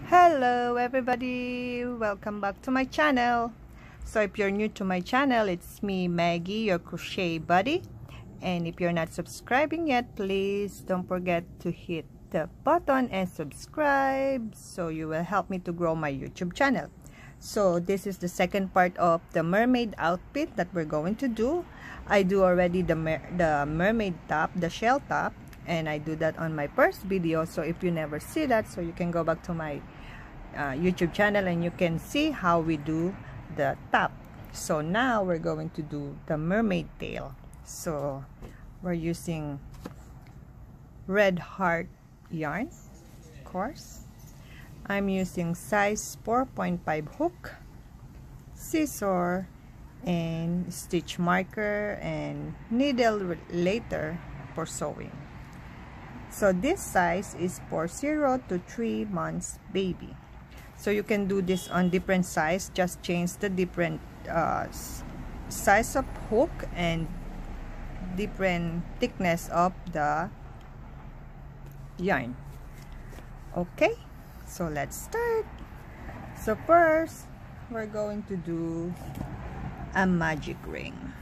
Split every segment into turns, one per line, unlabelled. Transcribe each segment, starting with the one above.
Hello everybody, welcome back to my channel. So if you're new to my channel, it's me, Maggie, your crochet buddy. And if you're not subscribing yet, please don't forget to hit the button and subscribe so you will help me to grow my YouTube channel. So this is the second part of the mermaid outfit that we're going to do. I do already the mermaid top, the shell top, and I do that on my first video. So if you never see that, so you can go back to my YouTube channel and you can see how we do the top. So now we're going to do the mermaid tail. So we're using red heart yarn, of course. I'm using size 4.5 hook, scissor, and stitch marker and needle later for sewing. So this size is for 0 to 3 months baby. So you can do this on different size, just change the different size of hook and different thickness of the yarn. Okay, so let's start. So first we're going to do a magic ring.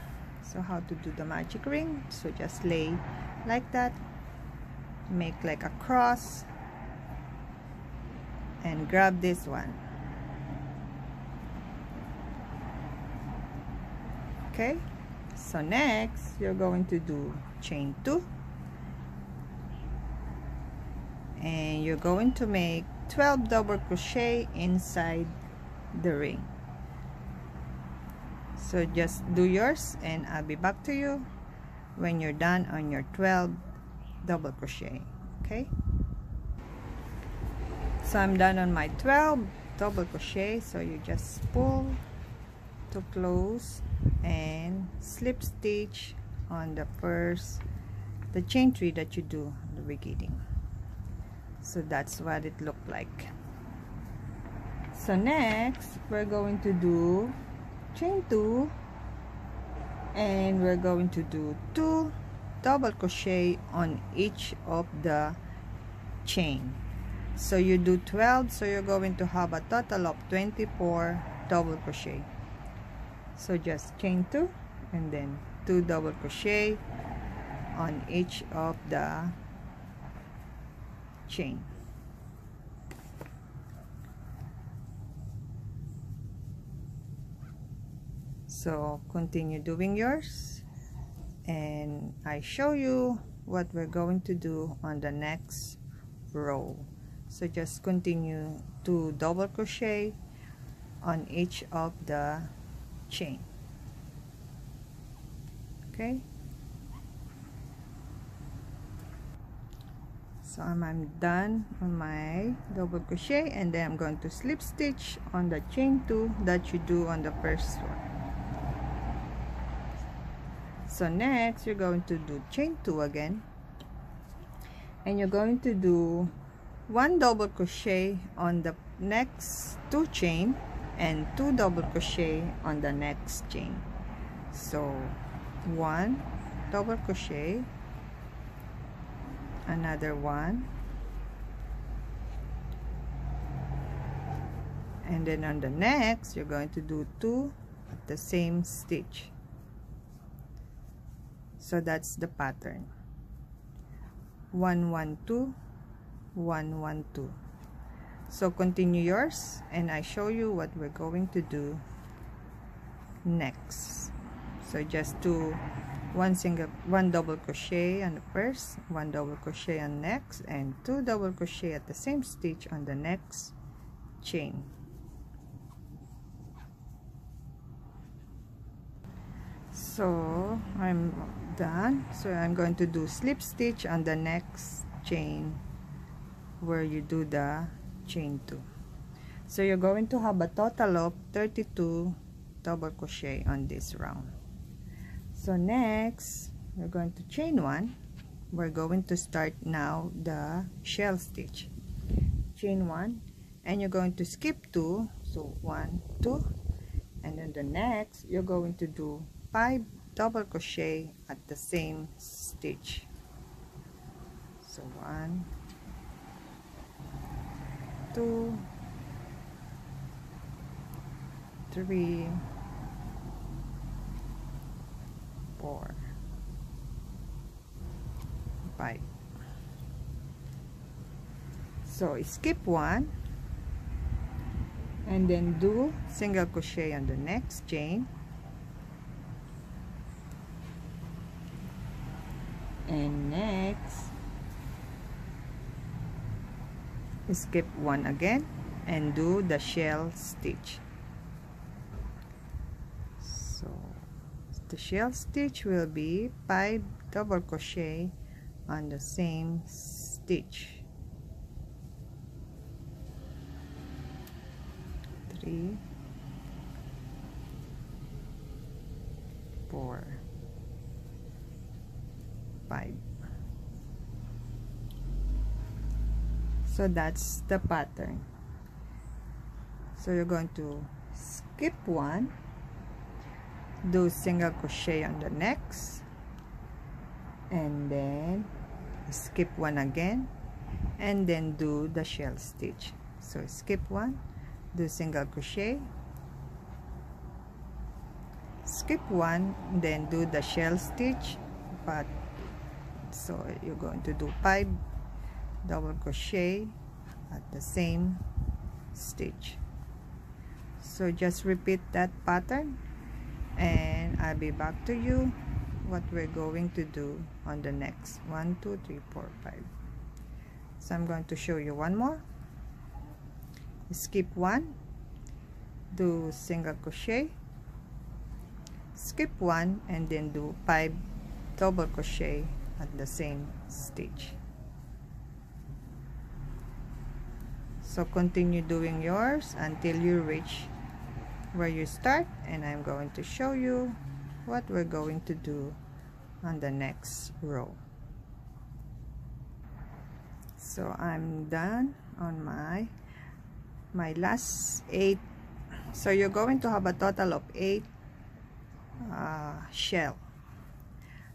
So how to do the magic ring? So just lay like that, make like a cross, and grab this one. Okay, so next you're going to do chain 2, and you're going to make 12 double crochet inside the ring. So just do yours and I'll be back to you when you're done on your 12 double crochet. Okay, so I'm done on my 12 double crochet. So you just pull to close and slip stitch on the chain 3 that you do at the beginning. So that's what it looked like. So next we're going to do chain 2, and we're going to do 2 double crochet on each of the chain. So you do 12, so you're going to have a total of 24 double crochet. So just chain 2 and then 2 double crochet on each of the chain. So continue doing yours and I show you what we're going to do on the next row. So just continue to double crochet on each of the chain. Okay, so I'm done on my double crochet, and then I'm going to slip stitch on the chain 2 that you do on the first one. So next you're going to do chain 2 again, and you're going to do 1 double crochet on the next 2 chain and 2 double crochet on the next chain. So 1 double crochet, another 1, and then on the next you're going to do 2 at the same stitch. So that's the pattern: 1 1 2 1 1 2. So continue yours and I show you what we're going to do next. So just do 1 double crochet on the first, 1 double crochet on next, and 2 double crochet at the same stitch on the next chain. So I'm done. So I'm going to do slip stitch on the next chain where you do the chain 2. So you're going to have a total of 32 double crochet on this round. So next we're going to chain 1. We're going to start now the shell stitch. Chain 1, and you're going to skip 2. So 1 2, and then the next you're going to do 5 double crochet at the same stitch. So 1 2 3, 4, 5. So skip 1 and then do single crochet on the next chain, and next skip 1 again and do the shell stitch. So the shell stitch will be 5 double crochet on the same stitch. 3, 4, 5. So that's the pattern. So you're going to skip 1, do single crochet on the next, and then skip 1 again, and then do the shell stitch. So skip 1, do single crochet, skip 1, then do the shell stitch, but so you're going to do 5 double crochet at the same stitch. So just repeat that pattern, and I'll be back to you what we're going to do on the next 1, 2, 3, 4, 5. So I'm going to show you one more. Skip 1, do single crochet, skip 1, and then do 5 double crochet at the same stitch. So continue doing yours until you reach where you start, and I'm going to show you what we're going to do on the next row. So I'm done on my last 8. So you're going to have a total of 8 shell.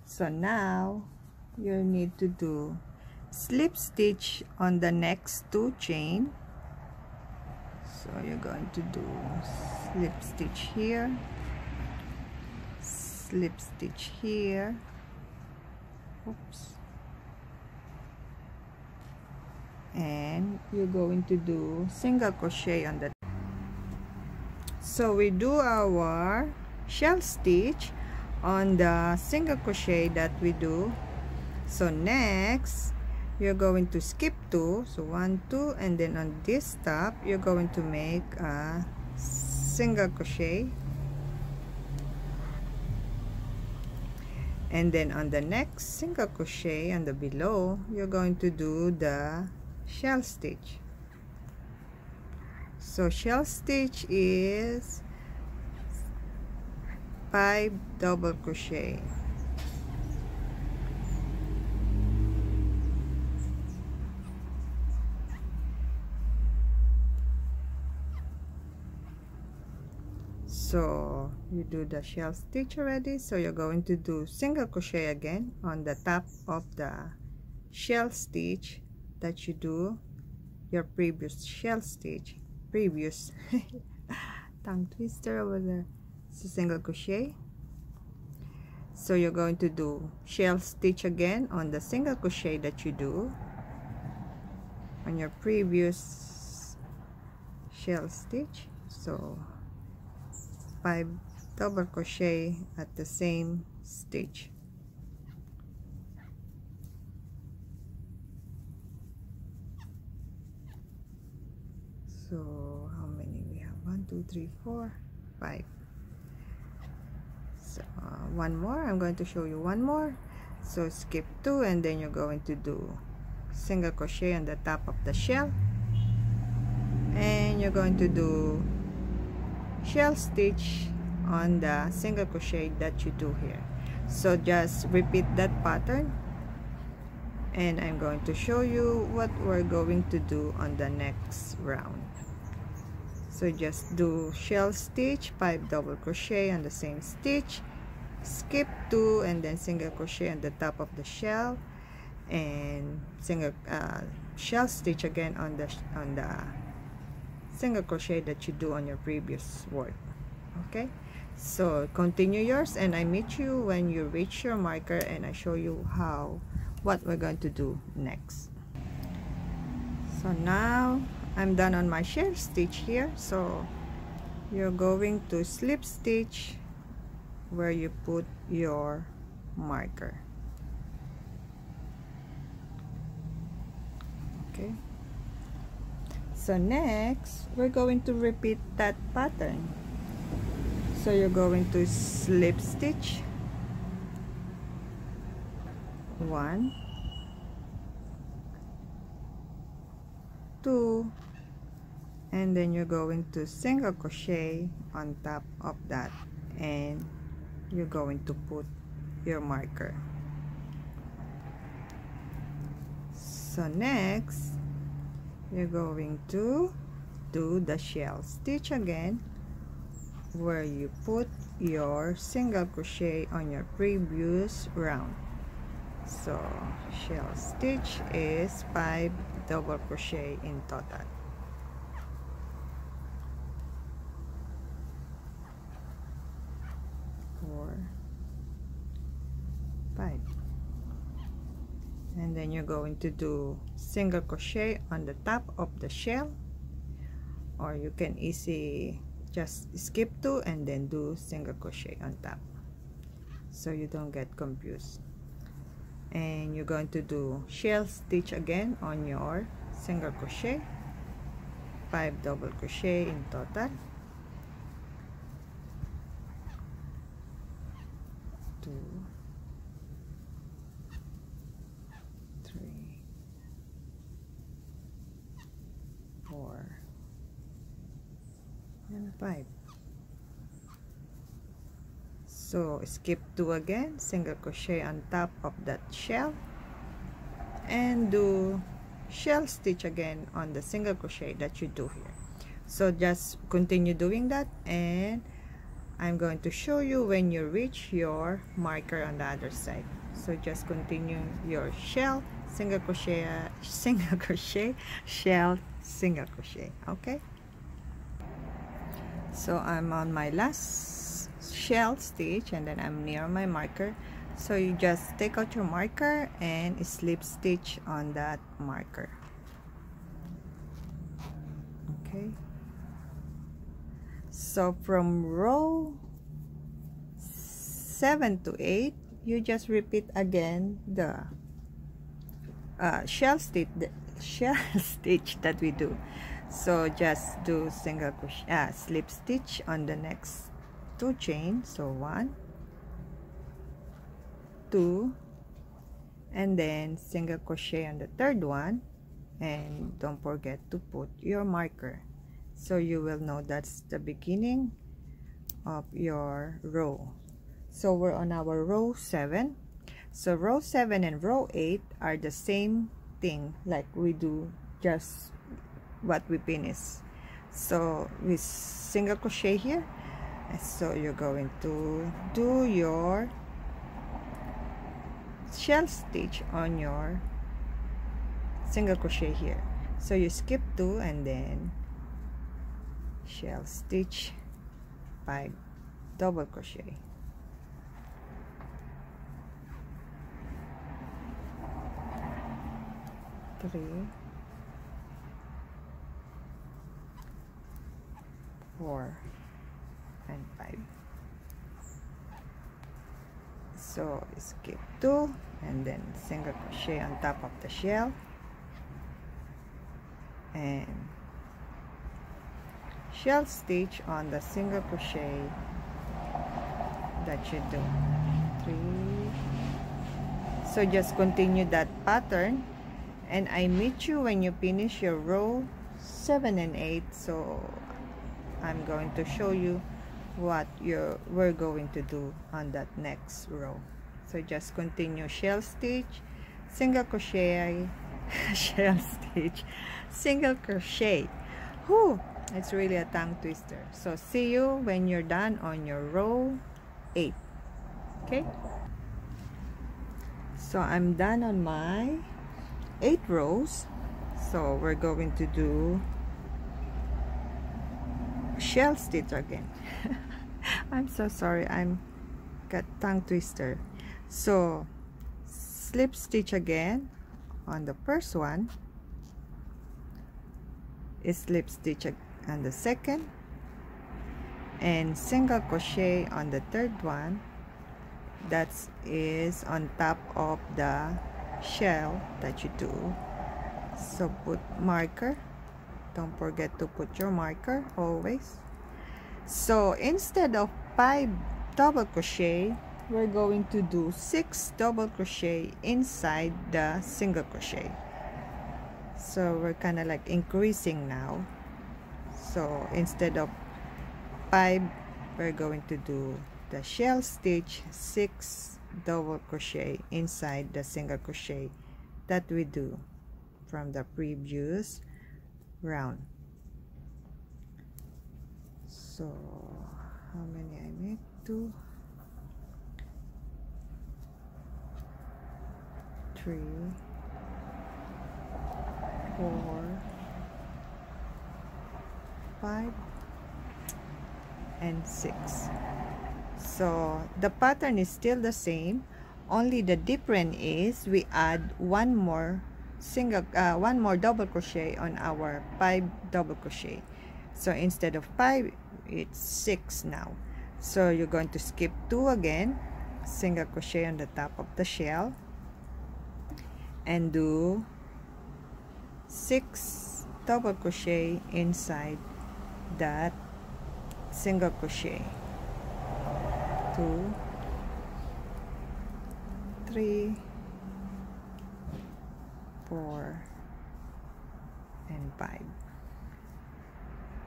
So now you need to do slip stitch on the next 2 chain. So you're going to do slip stitch here, slip stitch here, oops, and you're going to do single crochet on the. So we do our shell stitch on the single crochet that we do. So next you're going to skip 2, so 1, 2, and then on this top you're going to make a single crochet, and then on the next single crochet on the below you're going to do the shell stitch. So shell stitch is 5 double crochet. So you do the shell stitch already, so you're going to do single crochet again on the top of the shell stitch that you do your previous shell stitch, previous tongue twister over there. So single crochet, so you're going to do shell stitch again on the single crochet that you do on your previous shell stitch. So 5 double crochet at the same stitch. So how many we have? 1, 2, 3, 4, 5. So one more. I'm going to show you one more. So skip 2, and then you're going to do single crochet on the top of the shell, and you're going to do shell stitch on the single crochet that you do here. So just repeat that pattern, and I'm going to show you what we're going to do on the next round. So just do shell stitch, 5 double crochet on the same stitch, skip 2, and then single crochet on the top of the shell, and single shell stitch again on the single crochet that you do on your previous work. Okay, so continue yours, and I meet you when you reach your marker, and I show you what we're going to do next. So now I'm done on my shell stitch here. So you're going to slip stitch where you put your marker. Okay, so next we're going to repeat that pattern. So you're going to slip stitch 1, 2, and then you're going to single crochet on top of that, and you're going to put your marker. So next you're going to do the shell stitch again where you put your single crochet on your previous round. So shell stitch is 5 double crochet in total. 4, 5, and then you're going to do single crochet on the top of the shell, or you can easily just skip 2 and then do single crochet on top so you don't get confused. And you're going to do shell stitch again on your single crochet, 5 double crochet in total, 2, 3, 4, and 5. So skip 2 again, single crochet on top of that shell, and do shell stitch again on the single crochet that you do here. So just continue doing that, and I'm going to show you when you reach your marker on the other side. So just continue your shell, single crochet, shell, single crochet. Okay, so I'm on my last shell stitch, and then I'm near my marker. So you just take out your marker and slip stitch on that marker. Okay, so from row 7 to 8 you just repeat again the shell stitch that we do. So just do single crochet, slip stitch on the next 2 chains. So 1, 2, and then single crochet on the third one, and don't forget to put your marker, so you will know that's the beginning of your row. So we're on our row 7. So row 7 and row 8 are the same thing, like we do just what we finished. So we single crochet here, so you're going to do your shell stitch on your single crochet here. So you skip 2 and then shell stitch 5 double crochet, 3, 4, and 5. So skip 2 and then single crochet on top of the shell, and shell stitch on the single crochet that you do. 3. So just continue that pattern, and I meet you when you finish your row 7 and 8. So I'm going to show you what we're going to do on that next row. So just continue shell stitch, single crochet, shell stitch, single crochet. Whew, it's really a tongue twister. So see you when you're done on your row 8. Okay, so I'm done on my 8 rows. So we're going to do shell stitch again. I'm so sorry, I'm got tongue twister. So slip stitch again on the first one, slip stitch on the second, and single crochet on the third one. That is on top of the shell that you do. So put marker, don't forget to put your marker always. So instead of 5 double crochet, we're going to do 6 double crochet inside the single crochet. So we're kind of like increasing now. So instead of 5, we're going to do the shell stitch 6 double crochet inside the single crochet that we do from the previous round. So how many I make? 2, 3, 4, 5, and 6. So the pattern is still the same, only the difference is we add one more double crochet on our 5 double crochet. So instead of 5, it's 6 now. So you're going to skip 2 again, single crochet on the top of the shell, and do 6 double crochet inside that single crochet. 2, 3, 4, and 5.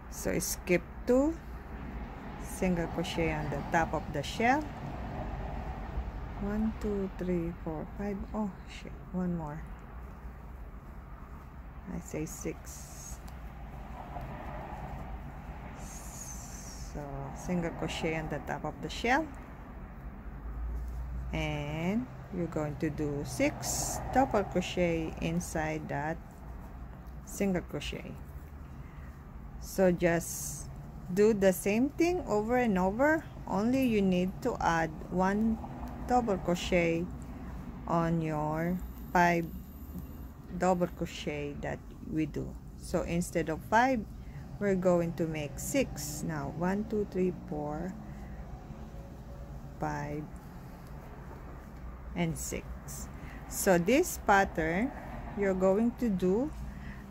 So skip 2, single crochet on the top of the shell. 1, 2, 3, 4, 5. Oh shit, one more. I say 6. So single crochet on the top of the shell, and you're going to do 6 double crochet inside that single crochet. So just do the same thing over and over, only you need to add 1 double crochet on your 5 double crochet that we do. So instead of 5, we're going to make 6 now. 1, 2, 3, 4, 5, and 6. So this pattern you're going to do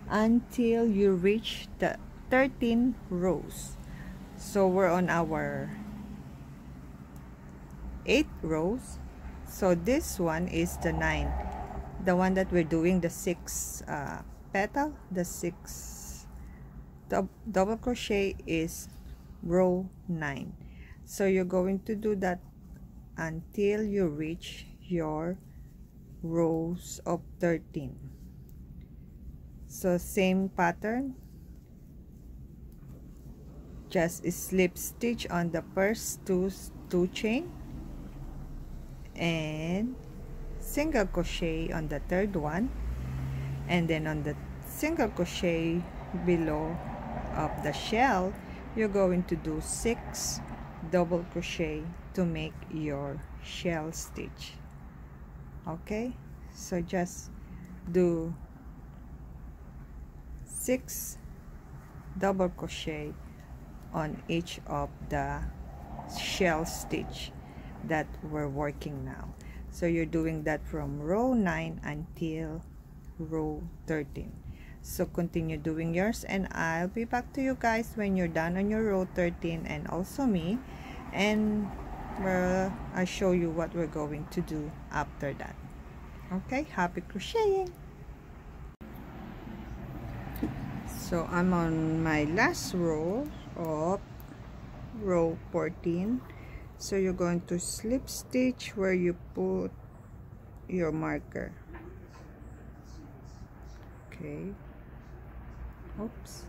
until you reach the 13 rows. So we're on our 8 rows. So this one is the 9th, the one that we're doing the 6 petal, the 6 double crochet is row 9. So you're going to do that until you reach your rows of 13. So same pattern, just slip stitch on the first two chain and single crochet on the third one, and then on the single crochet below of the shell you're going to do 6 double crochet to make your shell stitch. Okay, so just do 6 double crochet on each of the shell stitch that we're working now. So you're doing that from row 9 until row 13. So continue doing yours, and I'll be back to you guys when you're done on your row 13, and also me, and I'll show you what we're going to do after that. Okay, happy crocheting. So I'm on my last row of row 14. So you're going to slip stitch where you put your marker. Okay, oops.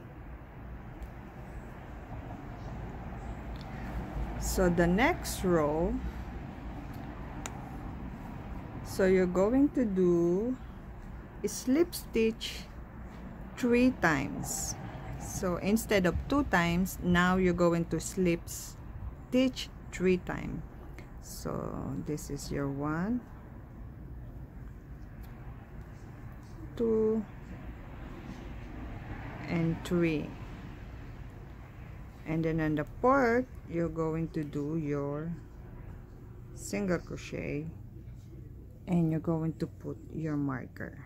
So the next row, so you're going to do slip stitch 3 times. So instead of 2 times, now you're going to slip stitch 3 times. So this is your 1, 2 and 3, and then on the part you're going to do your single crochet and you're going to put your marker.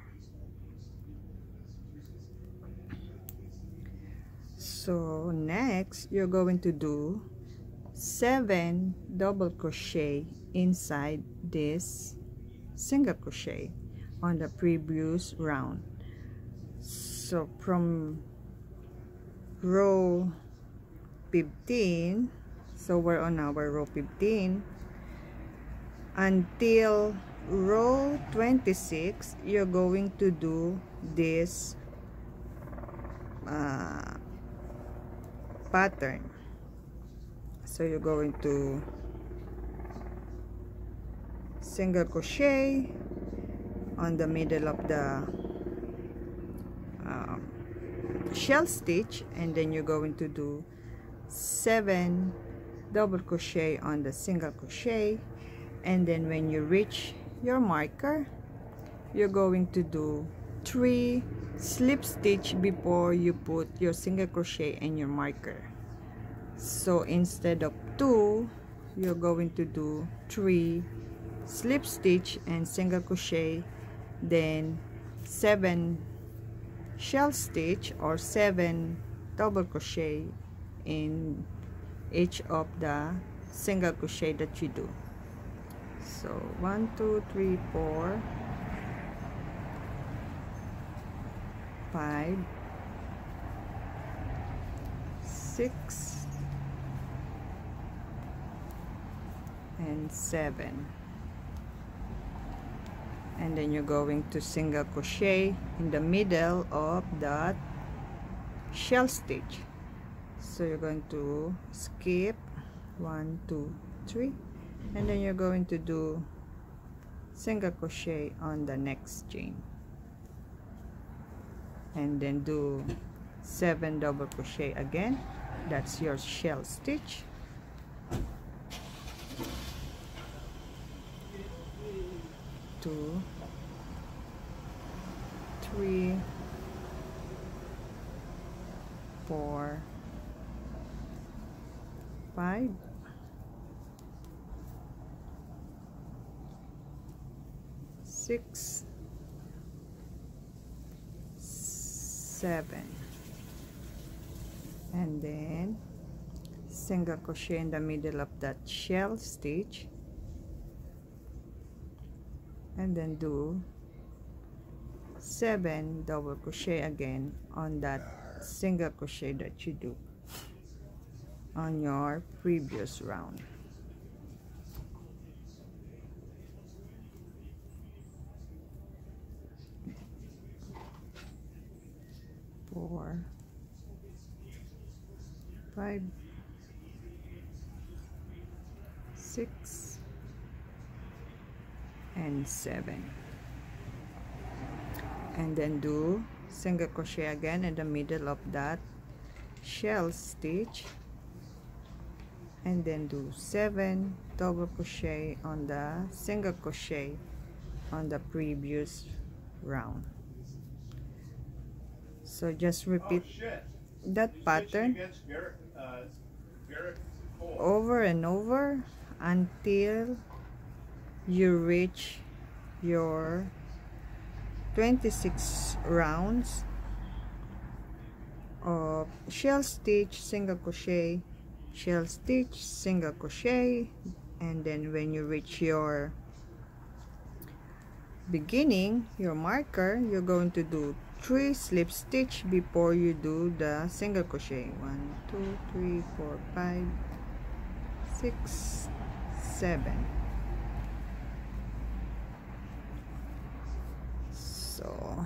So next you're going to do 7 double crochet inside this single crochet on the previous round. So from row 15, so we're on our row 15 until row 26, you're going to do this pattern. So you're going to single crochet on the middle of the shell stitch, and then you're going to do 7 double crochet on the single crochet, and then when you reach your marker you're going to do 3 slip stitch before you put your single crochet and your marker. So instead of 2, you're going to do 3 slip stitch and single crochet, then 7 shell stitch or 7 double crochet in each of the single crochet that you do. So 1 2 3 4 5 6 and 7, and then you're going to single crochet in the middle of that shell stitch. So you're going to skip 1 2 3, and then you're going to do single crochet on the next chain, and then do 7 double crochet again. That's your shell stitch. Two, 3 4 5 6 7, and then single crochet in the middle of that shell stitch, and then do 7 double crochet again on that single crochet that you do on your previous round. Four, 5 6 and 7, and then do single crochet again in the middle of that shell stitch, and then do 7 double crochet on the single crochet on the previous round. So just repeat that pattern over and over until you reach your 26 rounds of shell stitch, single crochet, shell stitch, single crochet, and then when you reach your beginning, your marker, you're going to do 3 slip stitch before you do the single crochet. 1 2 3 4 5 6 7. So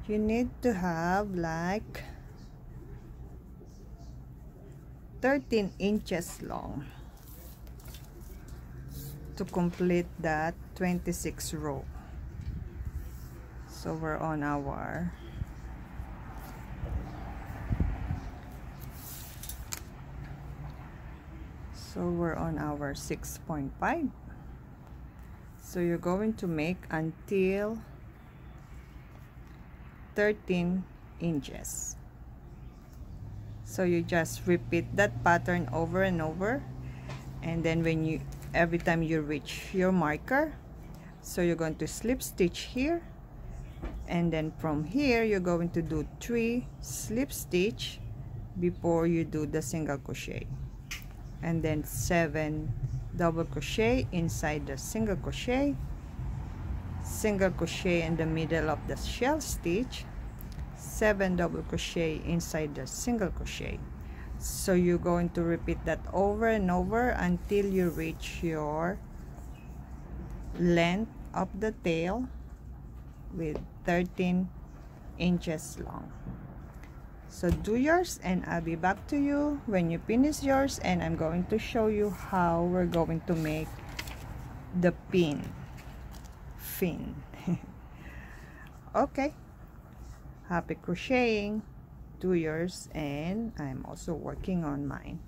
you need to have like 13 inches long to complete that 26 row. So we're on our So we're on our 6.5. So you're going to make until 13 inches. So you just repeat that pattern over and over, and then every time you reach your marker, so you're going to slip stitch here, and then from here you're going to do 3 slip stitch before you do the single crochet, and then 7 double crochet inside the single crochet in the middle of the shell stitch, 7 double crochet inside the single crochet. So you're going to repeat that over and over until you reach your length of the tail with 13 inches long. So do yours, and I'll be back to you when you finish yours, and I'm going to show you how we're going to make the fin. Okay, happy crocheting. Do yours, and I'm also working on mine.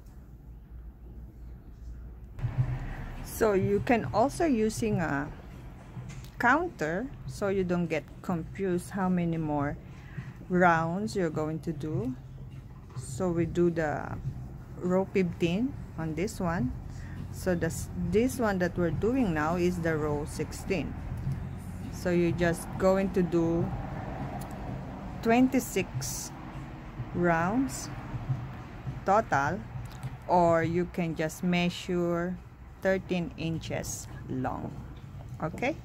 So you can also using a counter so you don't get confused how many more rounds you're going to do. So we do the row 15 on this one. So this one that we're doing now is the row 16. So you're just going to do 26 rounds total, or you can just measure 13 inches long. Okay,